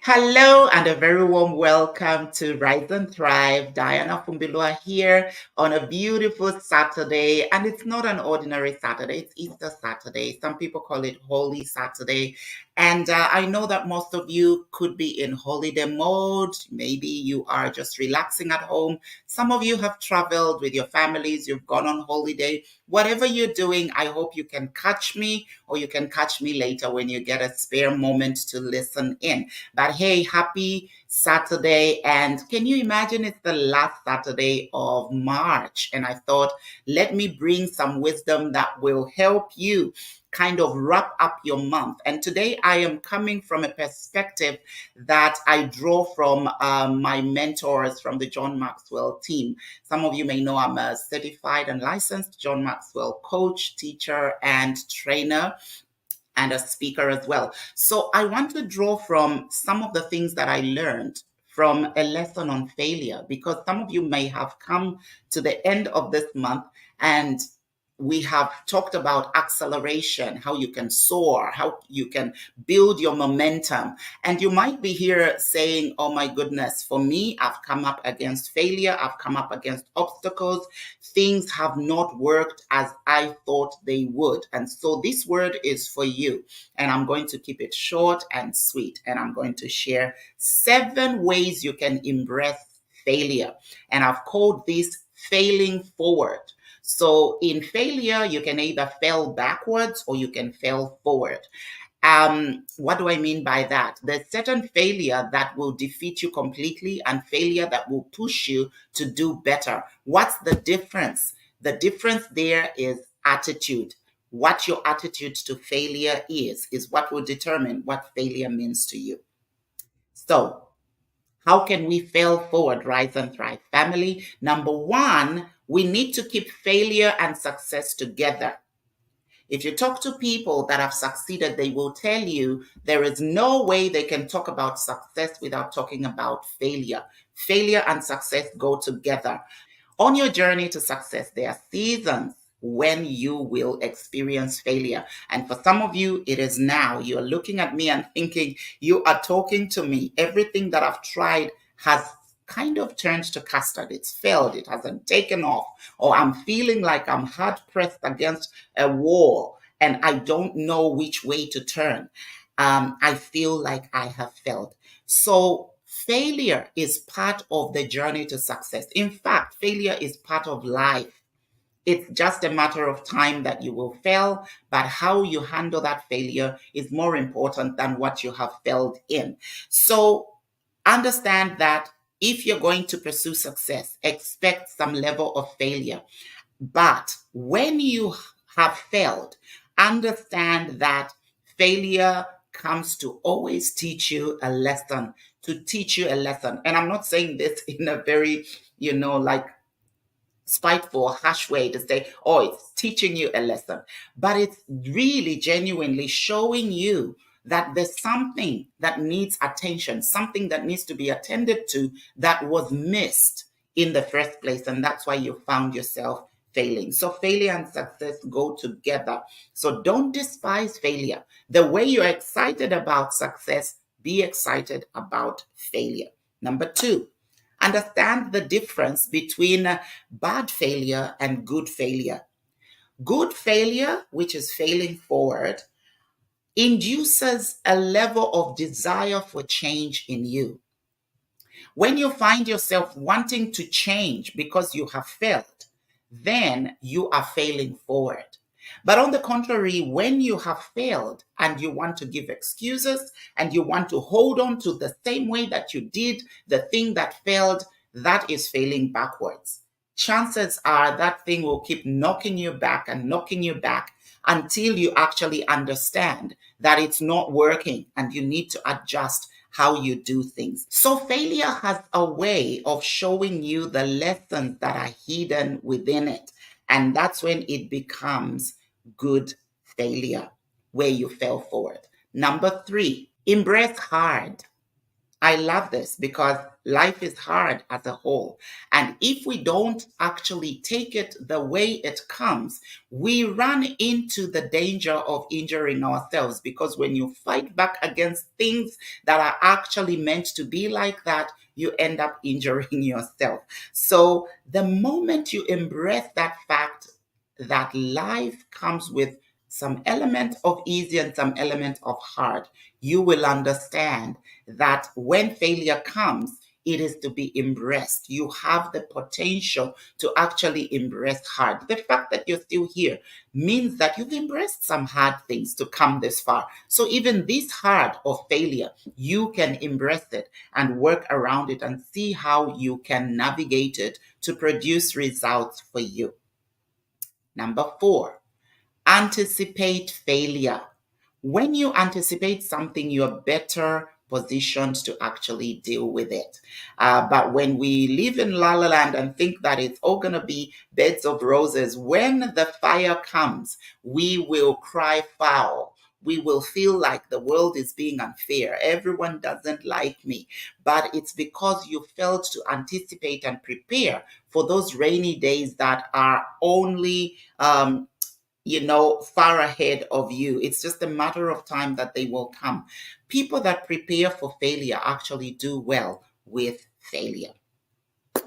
Hello and a very warm welcome to Rise and Thrive. Diana Fumbilua here on a beautiful Saturday. And it's not an ordinary Saturday, it's Easter Saturday. Some people call it Holy Saturday. And I know that most of you could be in holiday mode. Maybe you are just relaxing at home. Some of you have traveled with your families, you've gone on holiday. Whatever you're doing, I hope you can catch me or you can catch me later when you get a spare moment to listen in. But hey, happy Saturday. And can you imagine it's the last Saturday of March? And I thought, let me bring some wisdom that will help you kind of wrap up your month. And today I am coming from a perspective that I draw from my mentors from the John Maxwell team. Some of you may know I'm a certified and licensed John Maxwell coach, teacher, and trainer, and a speaker as well. So I want to draw from some of the things that I learned from a lesson on failure, because some of you may have come to the end of this month and we have talked about acceleration, how you can soar, how you can build your momentum. And you might be here saying, oh my goodness, for me, I've come up against failure. I've come up against obstacles. Things have not worked as I thought they would. And so this word is for you. And I'm going to keep it short and sweet. And I'm going to share 7 ways you can embrace failure. And I've called this failing forward. So in failure, you can either fail backwards or you can fail forward. What do I mean by that? There's certain failure that will defeat you completely and failure that will push you to do better. What's the difference? The difference there is attitude. What your attitude to failure is what will determine what failure means to you. So how can we fail forward, rise and thrive? Family, number 1, we need to keep failure and success together. If you talk to people that have succeeded, they will tell you there is no way they can talk about success without talking about failure. Failure and success go together. On your journey to success, there are seasons when you will experience failure. And for some of you, it is now. You're looking at me and thinking, you are talking to me. Everything that I've tried has kind of turned to custard. It's failed. It hasn't taken off. Or I'm feeling like I'm hard pressed against a wall and I don't know which way to turn. I feel like I have failed. So failure is part of the journey to success. In fact, failure is part of life. It's just a matter of time that you will fail, but how you handle that failure is more important than what you have failed in. So understand that if you're going to pursue success, expect some level of failure. But when you have failed, understand that failure comes to always teach you a lesson, to teach you a lesson. And I'm not saying this in a very, like spiteful, harsh way to say, oh, it's teaching you a lesson. But it's really genuinely showing you that there's something that needs attention, something that needs to be attended to that was missed in the first place. And that's why you found yourself failing. So failure and success go together. So don't despise failure. The way you're excited about success, be excited about failure. Number 2, understand the difference between bad failure and good failure. Good failure, which is failing forward, induces a level of desire for change in you. When you find yourself wanting to change because you have failed, then you are failing forward. But on the contrary, when you have failed and you want to give excuses and you want to hold on to the same way that you did the thing that failed, that is failing backwards. Chances are that thing will keep knocking you back and knocking you back until you actually understand that it's not working and you need to adjust how you do things. So failure has a way of showing you the lessons that are hidden within it. And that's when it becomes good failure, where you fail forward. Number 3, embrace hard. I love this because life is hard as a whole. And if we don't actually take it the way it comes, we run into the danger of injuring ourselves. Because when you fight back against things that are actually meant to be like that, you end up injuring yourself. So the moment you embrace that fact that life comes with some element of easy and some element of hard, you will understand that when failure comes, it is to be embraced. You have the potential to actually embrace hard. The fact that you're still here means that you've embraced some hard things to come this far. So even this hard of failure, you can embrace it and work around it and see how you can navigate it to produce results for you. Number 4, anticipate failure. When you anticipate something, you're better positioned to actually deal with it. But when we live in La La Land and think that it's all going to be beds of roses, when the fire comes, we will cry foul. We will feel like the world is being unfair. Everyone doesn't like me. But it's because you failed to anticipate and prepare for those rainy days that are only far ahead of you. It's just a matter of time that they will come. People that prepare for failure actually do well with failure.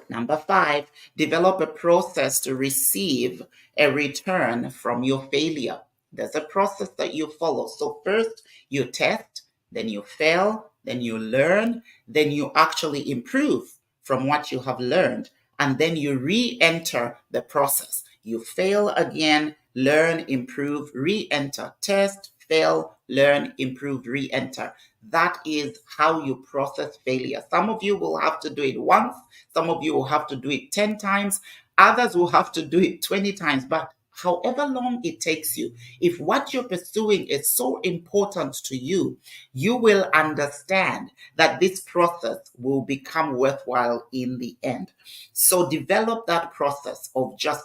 Number 5, develop a process to receive a return from your failure. There's a process that you follow. So first you test, then you fail, then you learn, then you actually improve from what you have learned, and then you re-enter the process. You fail again, learn, improve, re-enter, test, fail, learn, improve, re-enter. That is how you process failure. Some of you will have to do it once, some of you will have to do it 10 times, others will have to do it 20 times. But however long it takes you, if what you're pursuing is so important to you, you will understand that this process will become worthwhile in the end. So develop that process of just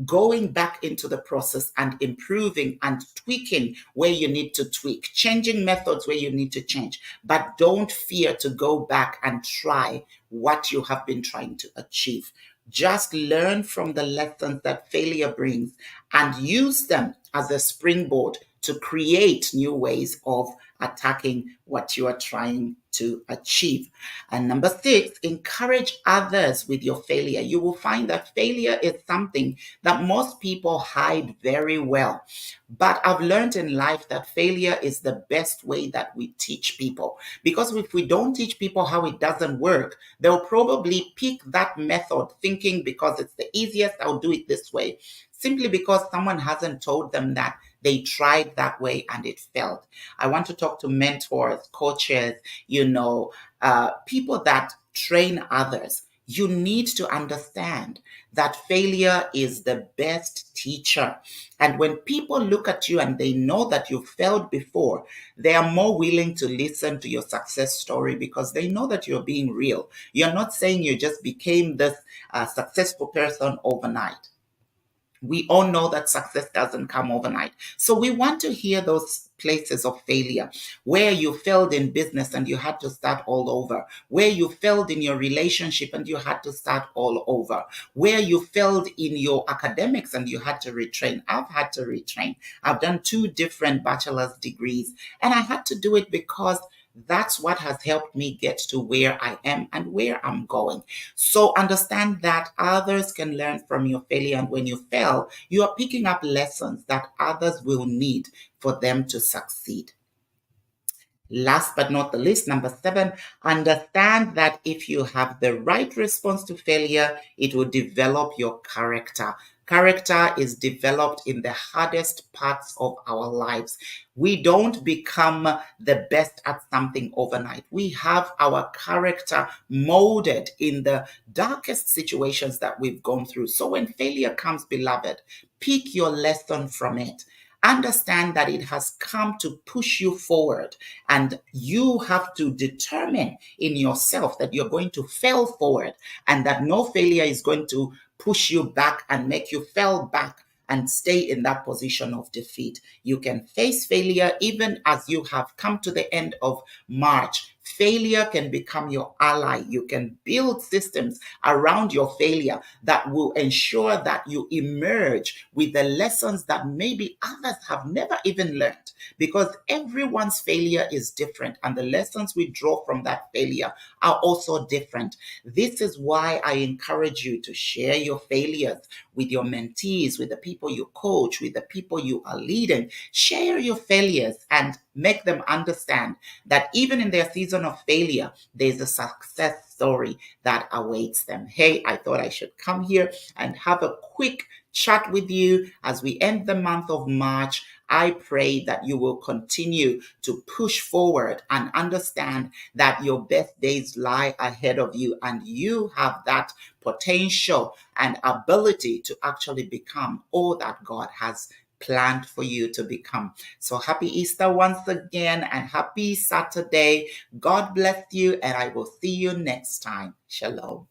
going back into the process and improving and tweaking where you need to tweak, changing methods where you need to change. But don't fear to go back and try what you have been trying to achieve. Just learn from the lessons that failure brings and use them as a springboard to create new ways of attacking what you are trying to achieve. And number 6, encourage others with your failure. You will find that failure is something that most people hide very well. But I've learned in life that failure is the best way that we teach people. Because if we don't teach people how it doesn't work, they'll probably pick that method thinking because it's the easiest, I'll do it this way. Simply because someone hasn't told them that they tried that way and it failed. I want to talk to mentors, coaches, people that train others. You need to understand that failure is the best teacher. And when people look at you and they know that you failed before, they are more willing to listen to your success story because they know that you're being real. You're not saying you just became this successful person overnight. We all know that success doesn't come overnight. So we want to hear those places of failure where you failed in business and you had to start all over, where you failed in your relationship and you had to start all over, where you failed in your academics and you had to retrain. I've had to retrain. I've done 2 different bachelor's degrees and I had to do it because that's what has helped me get to where I am and where I'm going. So understand that others can learn from your failure. And when you fail, you are picking up lessons that others will need for them to succeed. Last but not the least, number 7, understand that if you have the right response to failure, it will develop your character. Character is developed in the hardest parts of our lives. We don't become the best at something overnight. We have our character molded in the darkest situations that we've gone through. So when failure comes, beloved, pick your lesson from it. Understand that it has come to push you forward, and you have to determine in yourself that you're going to fail forward and that no failure is going to push you back and make you fall back and stay in that position of defeat. You can face failure even as you have come to the end of March. Failure can become your ally. You can build systems around your failure that will ensure that you emerge with the lessons that maybe others have never even learned, because everyone's failure is different and the lessons we draw from that failure are also different. This is why I encourage you to share your failures with your mentees, with the people you coach, with the people you are leading. Share your failures and make them understand that even in their season of failure, there's a success story that awaits them. Hey, I thought I should come here and have a quick chat with you as we end the month of March. I pray that you will continue to push forward and understand that your best days lie ahead of you, and you have that potential and ability to actually become all that God has planned for you to become. So happy Easter once again and happy Saturday. God bless you, and I will see you next time. Shalom.